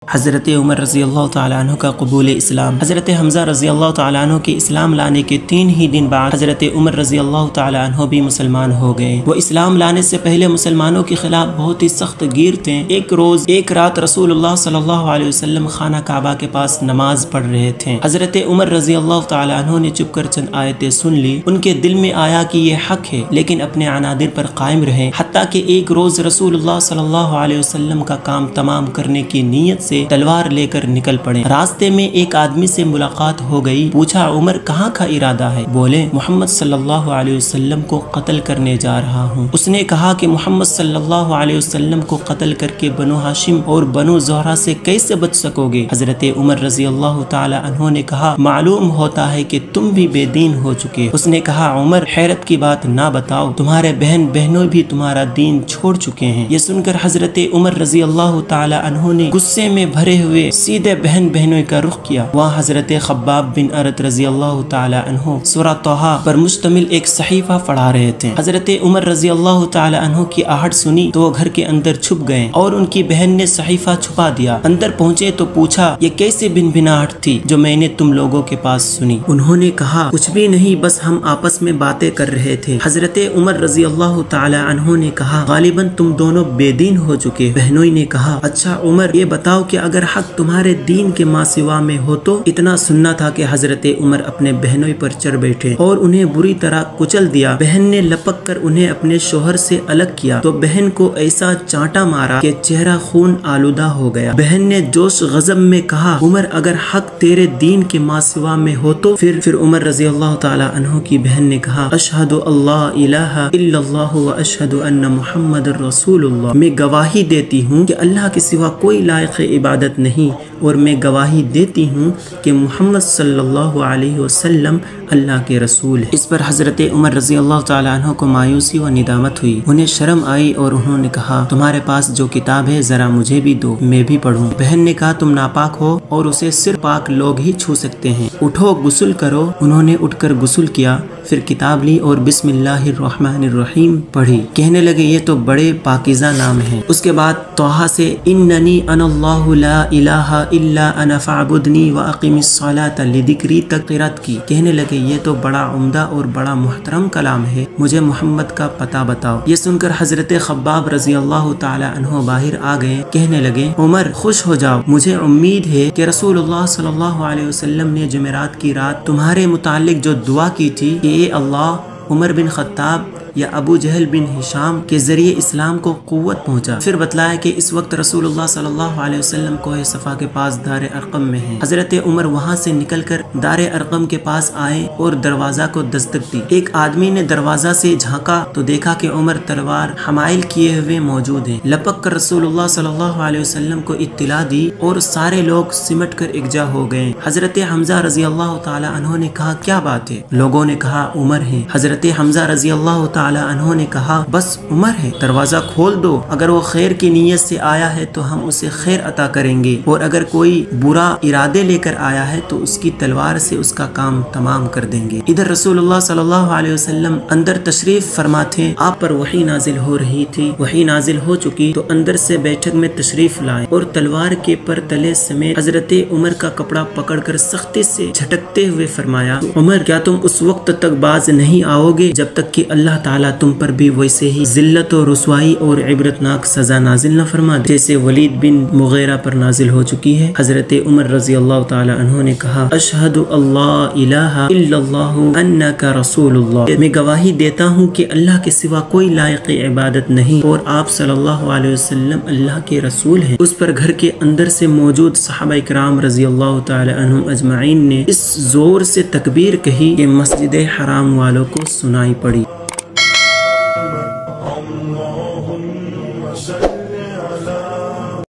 حضرت عمر رضی اللہ تعالیٰ عنہ کا قبول اسلام۔ حضرت حمزہ رضی اللہ تعالیٰ عنہ کے اسلام لانے کے 3 ہی دن بعد حضرت عمر رضی اللہ تعالیٰ عنہ بھی مسلمان ہو گئے۔ وہ اسلام لانے سے پہلے مسلمانوں کے خلاف بہت ہی سخت گیر تھے۔ ایک روز ایک رات رسول اللہ صلی اللہ علیہ وسلم خانہ کعبہ کے پاس نماز پڑھ رہے تھے۔ حضرت عمر رضی اللہ تعالیٰ عنہ نے چپ کر چند آیتیں سن لی۔ ان کے دل میں آیا کہ یہ حق ہے، لیکن اپنے عنادر پر قائم رہے، حتیٰ کہ ایک روز رسول اللہ صلی اللہ علیہ وسلم کا کام تمام کرنے کی نیت سے تلوار لے کر نکل پڑے۔ راستے میں ایک آدمی سے ملاقات ہو گئی۔ پوچھا، عمر کہاں کا ارادہ ہے؟ بولے، محمد صلی اللہ علیہ وسلم کو قتل کرنے جا رہا ہوں۔ اس نے کہا کہ محمد صلی اللہ علیہ وسلم کو قتل کر کے بنو ہاشم اور بنو زہرہ سے کیسے بچ سکو گے؟ حضرت عمر رضی اللہ تعالی عنہ نے کہا، معلوم ہوتا ہے کہ تم بھی بے دین ہو چکے۔ اس نے کہا، عمر حیرت کی بات نہ بتاؤ، تمہارے بہنوں بھی تمہارا دین چھوڑ چکے ہیں۔ یہ سن کر حضرت عمر رضی اللہ تعالی عنہ نے غصے میں بھرے ہوئے سیدھے بہنوں کا رخ کیا۔ وہاں حضرت خباب بن ارت رضی اللہ تعالی عنہ سورہ طٰہٰ پر مشتمل ایک صحیفہ پڑھا رہے تھے۔ حضرت عمر رضی اللہ تعالی عنہ کی آہٹ سنی تو وہ گھر کے اندر چھپ گئے اور ان کی بہن نے صحیفہ چھپا دیا۔ اندر پہنچے تو پوچھا، یہ کیسی بنبناہٹ تھی جو میں نے تم لوگوں کے پاس سنی؟ انہوں نے کہا، کچھ بھی نہیں، بس ہم آپس میں باتیں کر رہے تھے۔ حضرت عمر رضی اللہ تعالی عنہ نے کہا، غالباً تم دونوں بے دین ہو چکے۔ بہنوں نے کہا، اچھا عمر، یہ بتاؤ کہ اگر حق تمہارے دین کے ماں سوا میں ہو تو؟ اتنا سننا تھا کہ حضرت عمر اپنے بہنوں پر چڑھ بیٹھے اور انہیں بری طرح کچل دیا۔ بہن نے لپک کر انہیں اپنے شوہر سے الگ کیا تو بہن کو ایسا چانٹا مارا کہ چہرہ خون آلودہ ہو گیا۔ بہن نے جوش غضب میں کہا، عمر، اگر حق تیرے دین کے ماں سوا میں ہو تو؟ پھر عمر رضی اللہ تعالی عنہ کی بہن نے کہا، اشہد اللہ الہ الا اللہ و اشہد ان محمد رسول اللہ، میں گواہی دیتی ہوں کہ اللہ کے سوا کوئی لائق عبادت نہیں، اور میں گواہی دیتی ہوں کہ محمد صلی اللہ علیہ وسلم اللہ کے رسول ہے۔ اس پر حضرت عمر رضی اللہ تعالی عنہ کو مایوسی و ندامت ہوئی۔ انہیں شرم آئی اور انہوں نے کہا، تمہارے پاس جو کتاب ہے ذرا مجھے بھی دو، میں بھی پڑھوں۔ بہن نے کہا، تم ناپاک ہو اور اسے صرف پاک لوگ ہی چھو سکتے ہیں، اٹھو غسل کرو۔ انہوں نے اٹھ کر غسل کیا، پھر کتاب لی اور بسم اللہ الرحمن الرحیم پڑھی۔ کہنے لگے، یہ تو بڑے پاکیزہ نام ہیں۔ اس کے بعد طٰہٰ سے اننی انا اللہ لا الہ الا انا فاعبدنی واقم الصلاۃ لذکری تک قرات کی۔ کہنے لگے، یہ تو بڑا عمدہ اور بڑا محترم کلام ہے، مجھے محمد کا پتہ بتاؤ۔ یہ سن کر حضرت خباب رضی اللہ تعالی عنہ باہر آ گئے۔ کہنے لگے، عمر خوش ہو جاؤ، مجھے امید ہے کہ رسول اللہ صلی اللہ علیہ وسلم نے جمعرات کی رات تمہارے متعلق جو دعا کی تھی کہ اے اللہ، عمر بن خطاب یا ابو جہل بن ہشام کے ذریعے اسلام کو قوت پہنچا۔ پھر بتلایا کہ اس وقت رسول اللہ صلی اللہ علیہ وسلم کوہ صفا کے پاس دار ارقم میں ہیں۔ حضرت عمر وہاں سے نکل کر دار ارقم کے پاس آئے اور دروازہ کو دستک دی۔ ایک آدمی نے دروازہ سے جھانکا تو دیکھا کہ عمر تلوار حمائل کیے ہوئے موجود ہیں۔ لپک کر رسول اللہ صلی اللہ علیہ وسلم کو اطلاع دی اور سارے لوگ سمٹ کر یکجا ہو گئے۔ حضرت حمزہ رضی اللہ تعالی عنہ نے کہا، کیا بات ہے؟ لوگوں نے کہا، عمر ہے۔ حضرت حمزہ رضی اللہ تعالی عنہ نے کہا، بس عمر ہے، دروازہ کھول دو، اگر وہ خیر کی نیت سے آیا ہے تو ہم اسے خیر عطا کریں گے، اور اگر کوئی برا ارادے لے کر آیا ہے تو اس کی تلوار سے اس کا کام تمام کر دیں گے۔ ادھر رسول اللہ صلی اللہ علیہ وسلم اندر تشریف فرما تھے، آپ پر وحی نازل ہو رہی تھی۔ وحی نازل ہو چکی تو اندر سے بیٹھک میں تشریف لائے اور تلوار کے پر تلے سمیت حضرت عمر کا کپڑا پکڑ کر سختی سے جھٹکتے ہوئے فرمایا، عمر، کیا تم اس وقت تک باز نہیں آؤ گے جب تک کہ اللہ تعالیٰ تم پر بھی ویسے ہی ذلت و رسوائی اور عبرتناک سزا نازل نہ فرما دے جیسے ولید بن مغیرہ پر نازل ہو چکی ہے؟ حضرت عمر رضی اللہ تعالی عنہ نے کہا، اشہد اللہ الہ الا اللہ انک رسول اللہ، میں گواہی دیتا ہوں کہ اللہ کے سوا کوئی لائق عبادت نہیں اور آپ صلی اللہ علیہ وسلم اللہ کے رسول ہیں۔ اس پر گھر کے اندر سے موجود صحابہ کرام رضی اللہ تعالی عنہم اجمعین نے اس زور سے تکبیر کہی کہ مسجد حرام والوں کو سنائی پڑی۔